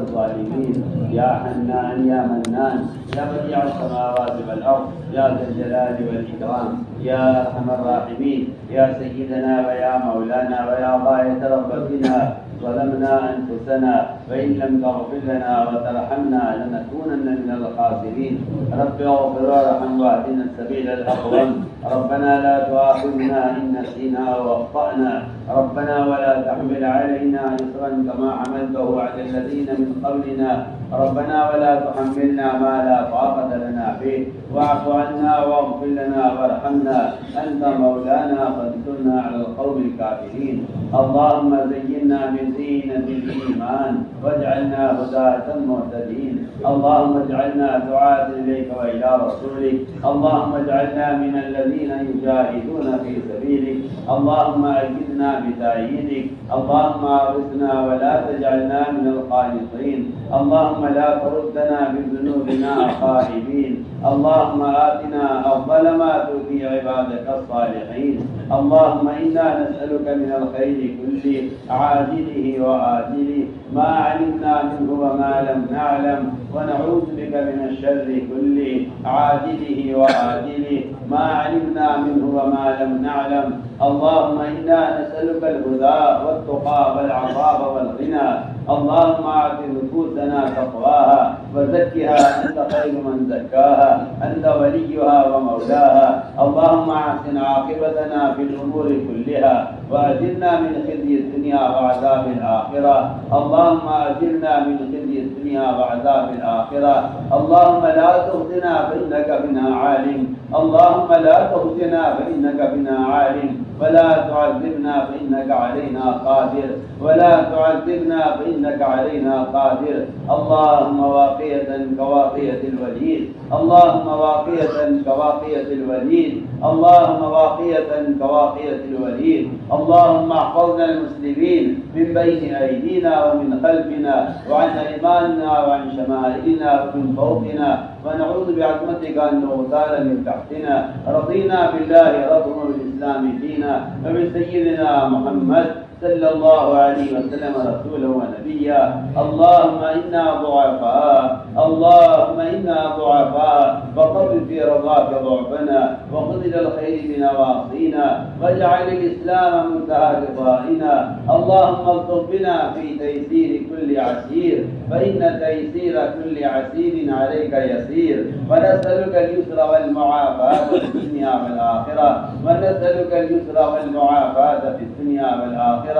الظالمين. يا حنان يا منان يا بديع السماوات والأرض يا ذا الجلال والإكرام يا أرحم الراحمين. يا سيدنا ويا مولانا ويا غاية رغبتنا، ظلمنا أنفسنا فإن لم تغفر لنا وترحمنا لنكونن من الخاسرين. رب اغفر وارحم واهدنا السبيل الأقوم. ربنا لا تؤاخذنا إن نسينا وأخطأنا. ربنا ولا تحمل علينا إصرا كما حملته على الذين من قبلنا. ربنا ولا تحملنا ما لا طاقة لنا به. واعف عنا واغفر لنا وارحمنا، أنت مولانا فانصرنا على القوم الكافرين. اللهم زينا بزينة الإيمان واجعلنا هداة مهتدين. اللهم اجعلنا دعاة إليك وإلى رسولك. اللهم اجعلنا من الذين يجاهدون في سبيلك. اللهم أجدنا بتأييدك. اللهم أغثنا ولا تجعلنا من القانطين. اللهم لا تردنا بذنوبنا خائبين. اللهم آتنا أفضل ما تؤتي عبادك الصالحين. اللهم إنا نسألك من الخير كله عاجله وآجله ما علمنا منه وما لم نعلم، ونعوذ بك من الشر كله عاجله وآجله ما علمنا منه وما لم نعلم. اللهم إنا نسألك الهدى والتقى والعفاف والغنى. اللهم آت نفوسنا تقواها وزكها أنت خير من زكاها، أنت وليها ومولاها. اللهم أحسن عاقبتنا في الأمور كلها وأجرنا من خزي الدنيا وعذاب الآخرة. اللهم أجرنا من خزي الدنيا وعذاب الآخرة. اللهم لا تخزنا فإنك بنا عالم. اللهم لا تخزنا فإنك بنا عالم، ولا تعذبنا فإنك علينا قادر، ولا تعذبنا فإنك علينا قادر. اللهم واقية كواقية الوليد. اللهم واقية كواقية الوليد. اللهم واقية كواقية الوليد. اللهم احفظنا المسلمين من بين أيدينا ومن خلفنا وعن أيماننا وعن شمائلنا ومن فوقنا، ونعوذ بعظمتك أن نغتال من تحتنا. رضينا بالله ربنا وبالإسلام دينا وبسيدنا محمد صلى الله عليه وسلم رسولا ونبيا. اللهم إنا ضعفاء، اللهم إنا ضعفاء، فقر في رضاك ضعفنا وخذ إلى الخير بنواصينا، واجعل الإسلام منتهى رضائنا. اللهم الطف بنا في تيسير كل عسير، فإن تيسير كل عسير عليك يسير. ونسألك اليسر والمعافاة في الدنيا والآخرة، ونسألك اليسر والمعافاة في الدنيا والآخرة،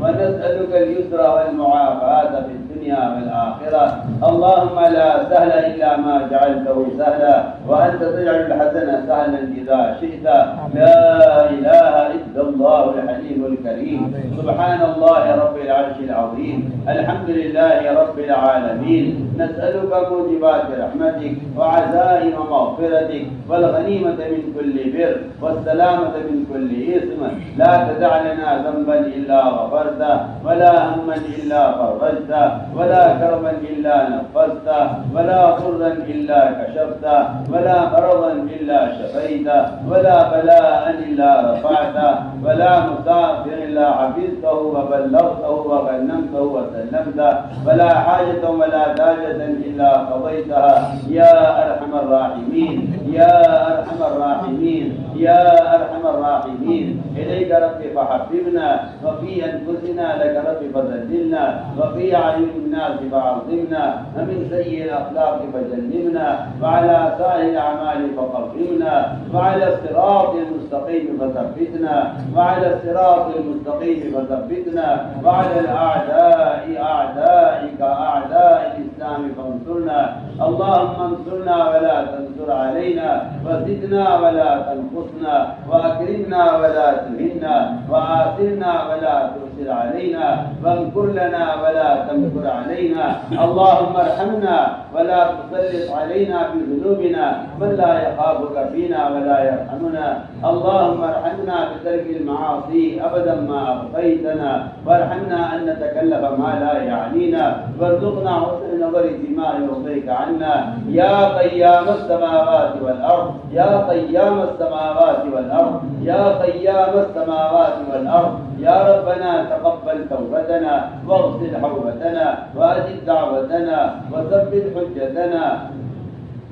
ونسألك اليسر والمعافاة في الدنيا والآخرة. اللهم لا سهل إلا ما جعلته سهلا، وأنت تجعل الحسن سهلا إذا شئت. لا إله إلا الله الحليم الكريم. سبحان الله رب العرش العظيم. الحمد لله رب العالمين. نسألك موجبات رحمتك وعزائم مغفرتك والغنيمة من كل بر والسلامة من كل إثم. لا تدع لنا ذنبا إلا غفرته، ولا هما إلا فرجته، ولا كربا إلا نفسته، ولا ضرا إلا كشفته، ولا مرضا إلا شفيته، ولا بلاء إلا رفعته، ولا مسافر إلا حفظته وبلغته وغنمته وسلمته، ولا حاجة ولا داجة إلا قضيتها يا أرحم الراحمين، يا أرحم الراحمين، يا أرحم الراحمين. إليك ربي فحببنا، وفي أنفسنا لك ربي فذللنا، وفي أعين الناس فعظمنا، ومن سيء الأخلاق فجنبنا، وعلى سائر الأعمال فقربنا، وعلى الصراط المستقيم فثبتنا، وعلى الصراط المستقيم فثبتنا، وعلى الأعداء أعدائك أعداء الإسلام فانصرنا. اللهم انصرنا ولا تنصر علينا، وزدنا ولا تنقصنا، وأكرمنا ولا تهنا، وآثرنا ولا تؤثر علينا، وامكر لنا ولا تمكر علينا. اللهم ارحمنا ولا تسلط علينا بذنوبنا من لا يخافك فينا ولا يرحمنا. اللهم ارحمنا بترك المعاصي أبدا ما أبقيتنا، وارحمنا أن نتكلف ما لا يعنينا، وارزقنا حسن النظر فيما يرضيك عنا. يا قيام السماوات والأرض، يا قيام السماوات والأرض، يا قيام السماوات والأرض. يا ربنا تقبل توبتنا واغسل حوبتنا وأجب أجب دعوتنا وثبت حجتنا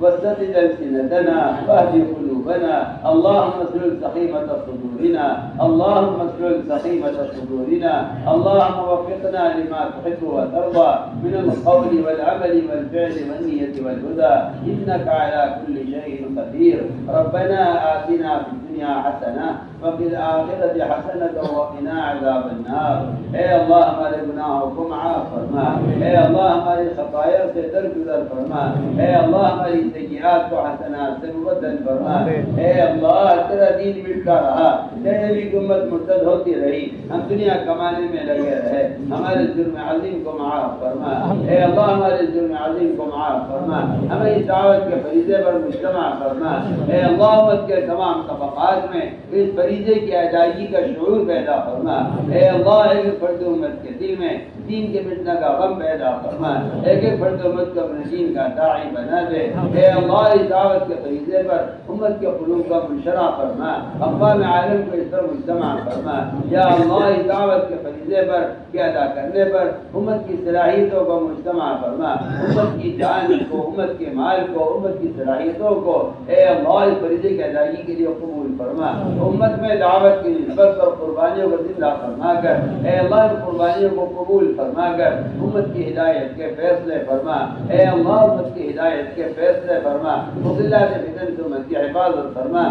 وسدد ألسنتنا واهد قلوبنا. اللهم اسلل سخيمة صدورنا، اللهم اسلل سخيمة صدورنا، اللهم وفقنا لما تحب وترضى من القول والعمل والفعل والنية والهدى، إنك على كل شيء قدير. ربنا آتنا في الدنيا حسنة وفي الآخرة حسنة وقنا عذاب النار. اے اللہ ہمارے گناہوں کو معاف فرما، اے اللہ ہماری خطایا سے درگزر فرما، اے اللہ ہماری سیئات کو حسنات سے مبدل فرما. اے اللہ تیرا دین مٹتا رہا، تیرے بھی امت مرتد ہوتی رہی، ہم دنیا کمانے میں لگے رہے، ہمارے جرم عظیم کو معاف فرما. اے اللہ ہمارے جرم عظیم کو معاف فرما، ہمیں اس دعوت کے فریضے پر مجتمع فرما. اے اللہ امت کے تمام طبقات میں اس فریضے کی ادائیگی کا شعور پیدا فرما. اے اللہ ایک فرد امت کے دل میں دین کے مٹنے کا غم پیدا فرما، ایک ایک فرد امت کو اپنے دین کا داعی بنا دے. اے اللہ اس دعوت کے فریضے پر امت کے قلوب کا منشرہ فرما، اقوام عالم کو اس پر مجتمع فرما. یا اللہ اس دعوت کے فریضے پر کے ادا کرنے پر امت کی صلاحیتوں کو مجتمع فرما، امت کی جان کو، امت کے مال کو، امت کی صلاحیتوں کو اے اللہ اس فریضے کی ادائیگی کے لیے قبول فرما. امت میں دعوت کی نسبت اور قربانیوں کو زندہ فرما کر اے اللہ ان قربانیوں کو قبول فرما کر امت کی ہدایت کے فیصلے فرما. اے اللہ امت کی ہدایت کے فیصلے فرما، مضلات فتن سے امت کی حفاظت فرما.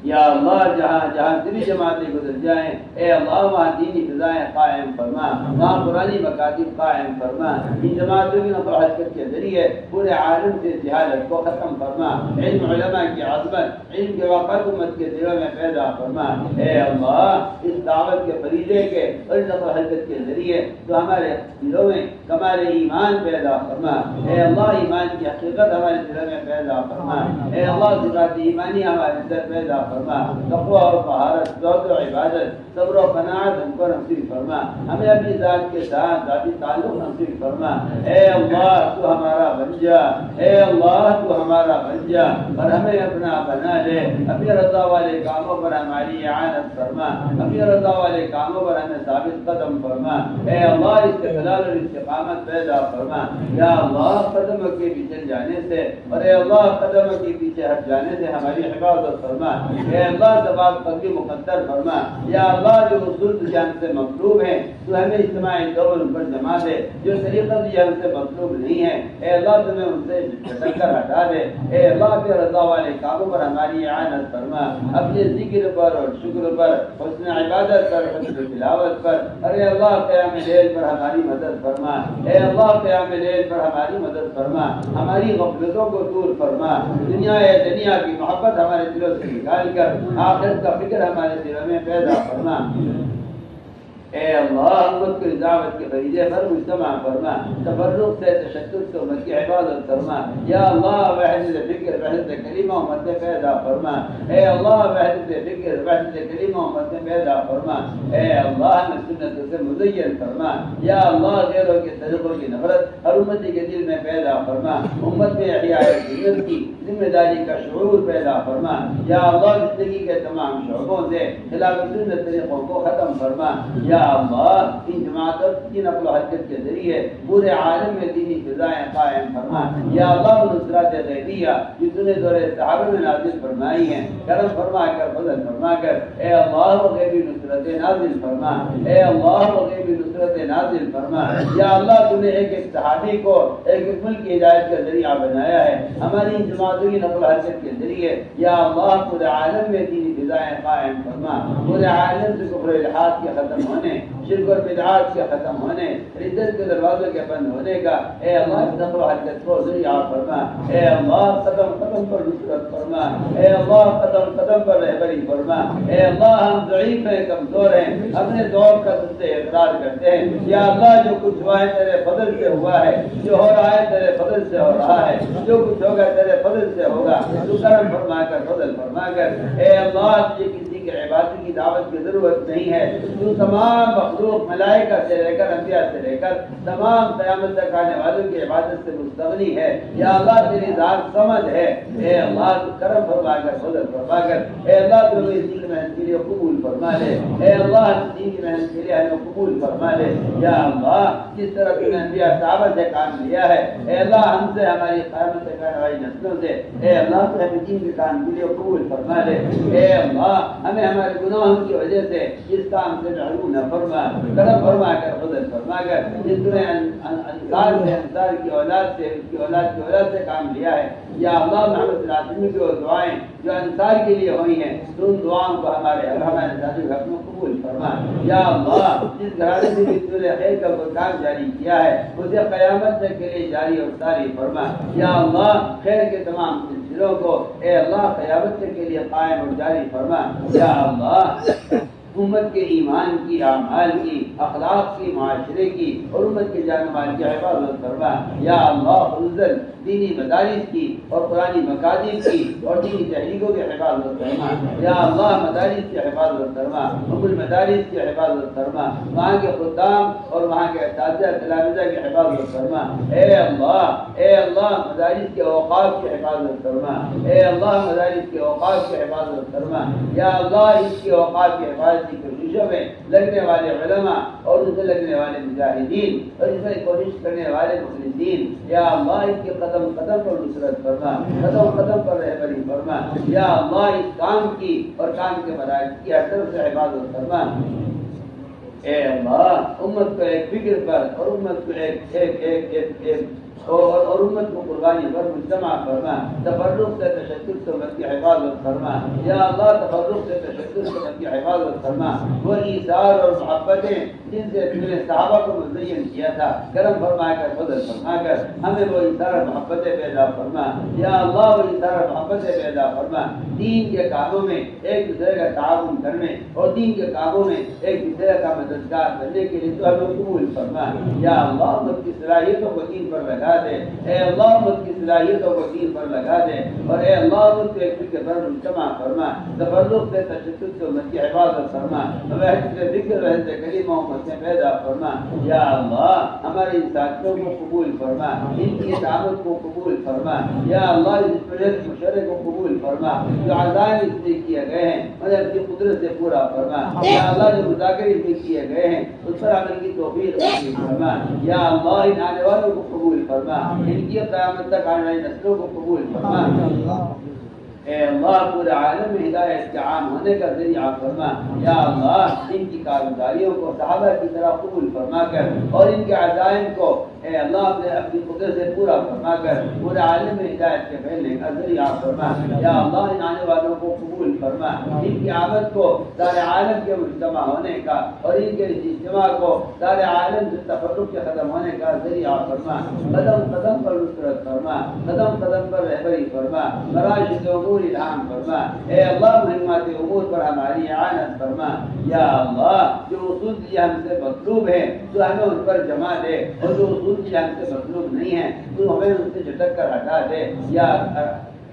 یا اللہ جہاں جہاں دینی جماعتیں گزر جائیں اے اللہ وہاں دینی فضائیں قائم فرما، وہاں قرآنی مکاتب قائم فرما. ان جماعتوں کی نقل و حرکت کے ذریعے پورے عالم سے جہالت کو ختم فرما، علم علماء کی عظمت، علم کے وقت امت کے دلوں میں پیدا فرما. اے اللہ اس دعوت کے فریضے کے اور نقل و حرکت کے ذریعے تو ہمارے دلوں میں کمال ایمان پیدا فرما. اے اللہ ایمان کی حقیقت ہمارے دلوں میں پیدا فرما. اے اللہ صفات ایمانی ہمارے اندر پیدا فرما. تقویٰ اور طہارت، زہد و عبادت، صبر و قناعت ہم کو نصیب فرما. ہمیں اپنی ذات کے ساتھ ذاتی تعلق نصیب فرما. اے اللہ تو ہمارا بن جا، اے اللہ تو ہمارا بن جا اور ہمیں اپنا بنا لے. اپنی رضا والے کاموں پر ہماری اعانت فرما، اپنی رضا والے کاموں پر ہمیں ثابت قدم فرما. اے اللہ استقلال اور استقامت پیدا فرما. یا اللہ قدم کے پیچھے جانے سے اور اے اللہ قدم کے پیچھے ہٹ جانے سے ہماری حفاظت فرما. اے اللہ ثواب قدری مقدر فرما. یا اللہ جو اصول جان سے مطلوب ہیں تو ہمیں اجتماعی طور پر جما دے، جو طریقہ جان سے مطلوب نہیں ہے اے اللہ تمہیں ان سے جھٹک کر ہٹا دے. اے اللہ کے رضا والے کاموں پر ہماری اعانت فرما، اپنے ذکر پر اور شکر پر، حسن عبادت پر، حسن تلاوت پر. ارے اللہ قیام لیل پر ہماری مدد فرما. اے اللہ قیام لیل پر ہماری مدد فرما، ہماری غفلتوں کو دور فرما. دنیا کی محبت ہمارے دلوں سے نکال کر آخرت کا فکر ہمارے دلوں میں پیدا فرما. اے اللہ امت کی دعوت کے فریضے پر مجتمع فرما، تفرق سے تشدد سے امت کی حفاظت فرما. یا اللہ وحدت فکر وحدت کلمہ امت میں پیدا فرما. اے اللہ وحدت فکر وحدت کلمہ امت میں پیدا فرما. اے اللہ ہمیں سنت سے مزین فرما. یا اللہ غیروں کے طریقوں کی نفرت ہر امت کے دل میں پیدا فرما. امت میں احیاء سنت کی ذمہ داری کا شعور پیدا فرما. یا اللہ زندگی کے تمام شعبوں سے خلاف سنت طریقوں کو ختم فرما. یا اللہ ان جماعتوں کی نقل و حرکت کے ذریعے پورے عالم میں دینی فضائیں قائم فرما. یا اللہ نصرات غیبیہ جو نے دور صحابہ میں نازل فرمائی ہیں کرم فرما کر فضل فرما کر اے اللہ وہ غیبی نصرت نازل فرما. اے اللہ وہ غیبی نصرت نازل فرما. یا اللہ تو نے ایک ایک صحابی کو ایک ایک ملک کی ہدایت کا ذریعہ بنایا ہے. ہماری ان جماعتوں کی نقل و حرکت کے ذریعے یا اللہ پورے عالم میں دینی فضائیں قائم فرما. پورے عالم سے کفر و الحاد کے ختم ہونے، شرک اور بدعات کے ختم ہونے، ردت کے دروازوں کے بند ہونے کا اے اللہ اس نقل و حرکت کو ذریعہ فرما. اے اللہ قدم قدم پر نصرت فرما. اے اللہ قدم قدم پر رہبری فرما. اے اللہ ہم ضعیف ہیں، کمزور ہیں، اپنے دور کا تجھ سے اقرار کرتے ہیں. یا اللہ جو کچھ ہوا ہے تیرے فضل سے ہوا ہے، جو ہو رہا ہے تیرے فضل سے ہو رہا ہے، جو کچھ ہوگا تیرے فضل سے ہوگا. تو کرم فرما کر فضل فرما کر اے اللہ یہ کسی کی عبادت کی دعوت کی ضرورت نہیں ہے. تو تمام مخلوق ملائکہ سے لے کر انبیاء سے لے کر تمام قیامت تک آنے والوں کی عبادت سے مستغنی ہے. یا اللہ تیری ذات سمجھ ہے. اے اللہ تو کرم فرما کر فضل فرما کر. اے اللہ تو اس دین کی محنت کے لیے قبول فرما لے. اے اللہ اس دین کی محنت کے لیے ہمیں قبول فرما لے. یا اللہ جس طرح تم نے انبیاء صحابہ سے کام لیا ہے اے اللہ ہم سے ہماری قیامت تک آنے والی نسلوں سے اے اللہ تو ہمیں دین کے کام کے لیے قبول فرما لے. اے اللہ ہمیں ہمارے گناہوں کی وجہ سے اس کام سے محروم نہ فرما. کرم فرما کر فضل فرما کر. جس نے انصار کی اولاد سے اس کی اولاد سے کام لیا ہے یا اللہ محمد صلی اللہ علیہ وسلم کی وہ دعائیں جو انصار کے لیے ہوئی ہیں تو ان دعاؤں کو ہمارے ذاتی حق میں قبول فرما. یا اللہ جس گھرانے سے بھی تو نے خیر کا کوئی کام جاری کیا ہے اسے قیامت تک کے لیے جاری اور ساری فرما. یا اللہ خیر کے تمام سلسلوں کو اے اللہ قیامت تک کے لیے قائم اور جاری فرما. یا اللہ امت کے ایمان کی، اعمال کی، اخلاق کی، معاشرے کی اور امت کے جان مال کی حفاظت فرما. یا اللہ خصوصاً دینی مدارس کی اور قرآنی مکاتب کی اور دینی تحریکوں کی حفاظت فرما. یا اللہ مدارس کی حفاظت فرما، ام المدارس کی حفاظت فرما، وہاں کے خدام اور وہاں کے اساتذہ تلامذہ کی حفاظت فرما. اے اللہ مدارس کے اوقاف کی حفاظت فرما. اے اللہ مدارس کے اوقاف کی حفاظت فرما. یا اللہ اس کے اوقاف کی حفاظت کی کوششوں میں لگنے والے علماء اور ان سے لگنے والے مجاہدین اور اس میں کوشش کرنے والے مخلصین یا اللہ ان کے قدم قدم پر نصرت فرما، قدم قدم پر رہبری فرما. یا اللہ اس کام کی اور کام کے مراکز کی ہر طرف سے حفاظت فرما. اے اللہ امت کو ایک فکر پر اور امت کو ایک اور امت کو قربانی پر مجتمع فرما. تفرق سے تشدد سے امت کی حفاظت فرما. یا اللہ تفرق سے تشدد سے امت کی حفاظت فرما. وہ ایثار اور محبتیں جن سے تم نے صحابہ کو مزین کیا تھا کرم فرما کر فضل فرما کر ہمیں وہ ایثار اور محبتیں پیدا فرما. یا اللہ وہ ایثار اور محبتیں پیدا فرما. دین کے کاموں میں ایک دوسرے کا تعاون کرنے اور دین کے کاموں میں ایک دوسرے کا مددگار بننے کے لیے تو ہمیں قبول فرما. یا اللہ امت کی صلاحیتوں کو دین پر لگا دے. اے اللہ امت کی صلاحیتوں کو دین پر لگا دے اور اے اللہ امت کو ایک فکر پر مجتمع فرما. تفرق سے تشدد سے امت کی حفاظت فرما. وحدت ذکر وحدت کلمہ امت میں پیدا فرما. یا اللہ ہمارے ان ساتھیوں کو قبول فرما، ان کی دعوت کو قبول فرما. یا اللہ اس پروجیکٹ مشورے کو قبول فرما. جو عزائم اس میں کیے گئے ہیں انہیں اپنی قدرت سے پورا فرما. یا اللہ جو مذاکرے اس میں کیے گئے ہیں اس پر عمل کی توفیق نصیب فرما. یا اللہ ان آنے والوں کو قبول فرما، ان کی قیامت تک آنے والی نسلوں کو قبول فرما. اے اللہ پورے عالم میں ہدایت کے عام ہونے کا ذریعہ فرما. یا اللہ ان کی کارگزاریوں کو صحابہ کی طرح قبول فرما کر اور ان کے عزائم کو اے اللہ اپنی قدرت سے پورا فرما کر پورے عالم میں ہدایت کے پھیلنے کا ذریعہ فرما. یا اللہ ان آنے والوں کو قبول فرما. ان کی آمد کو سارے عالم کے مجتمع ہونے کا اور ان کے اجتماع کو سارے عالم سے تفرق کے ختم ہونے کا ذریعہ فرما. قدم قدم پر نصرت فرما، قدم قدم پر رہبری فرما. مراشد امور الہام فرما. اے اللہ مہمات امور پر ہماری اعانت فرما. یا اللہ جو اصول کی ہم سے مطلوب ہے تو ہمیں ان پر جمع دے اور جو اصول کی ہم سے مطلوب نہیں ہے تو ہمیں ان سے جھٹک کر ہٹا دے. یا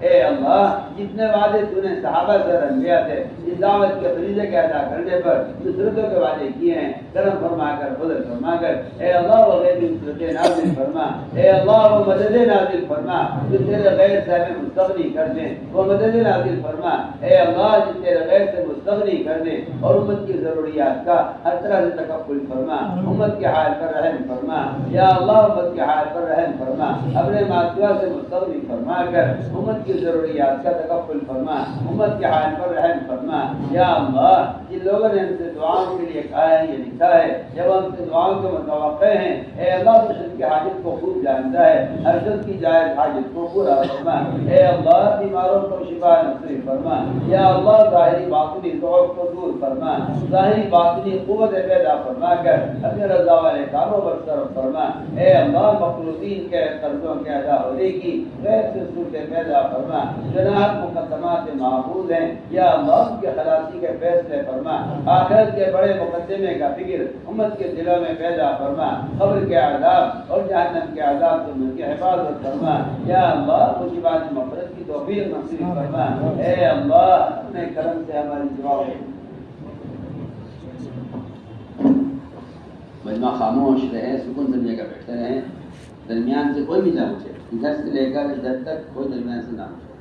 اے اللہ جتنے وعدے تو نے صحابہ سے انبیاء سے اس دعوت کے فریضے کے ادا کرنے پر نصرتوں کے وعدے کیے ہیں کرم فرما کر فضل فرما کر. اے اللہ وہ غیر نصرتیں نازل فرما. اے اللہ وہ مدد نازل فرما جو تیرے غیر سے ہمیں مستغنی کر دیں. وہ مدد نازل فرما اے اللہ جو تیرے غیر سے مستغنی کر دیں اور امت کی ضروریات کا ہر طرح سے تکفل فرما. امت کے حال پر رحم فرما. یا اللہ امت کے حال پر رحم فرما. اپنے ماسوا سے مستغنی فرما کر امت کی ضروریات کا تکفل فرما. امت کے حال پر رحم فرما. یا اللہ جن لوگوں نے ہم سے دعاؤں کے لیے کہا ہے یہ لکھا ہے جب ہم سے دعاؤں کے متوقع ہیں اے اللہ تو شخص کی حاجت کو خوب جانتا ہے. ہر شخص کی جائز حاجت کو پورا فرما. اے اللہ بیماروں کو شفا نصیب فرما. یا اللہ ظاہری باطنی ضعف کو دور فرما. ظاہری باطنی قوت پیدا فرما کر اپنے رضا والے کاموں پر صرف فرما. اے اللہ مخلوقین کے قرضوں کے ادا ہونے کی غیر سے صورتیں پیدا فرما. جناب مقدمات معقول ہیں یا اللہ کے خلاصی کے فیصلے فرما. آخرت کے بڑے مقدمے کا فکر امت کے دلوں میں پیدا فرما. قبر کے عذاب اور جہنم کے عذاب سے ان کی حفاظت فرما یا اللہ، ان کی بات مغفرت کی توفیق نصیب فرما اے اللہ، اپنے کرم سے ہماری دعا مجمع خاموش رہے، سکون سے جگہ بیٹھتے رہیں، درمیان سے کوئی بھی نہ اٹھے، گھر سے لے کر گھر تک کوئی درمیان سے نہ اٹھے۔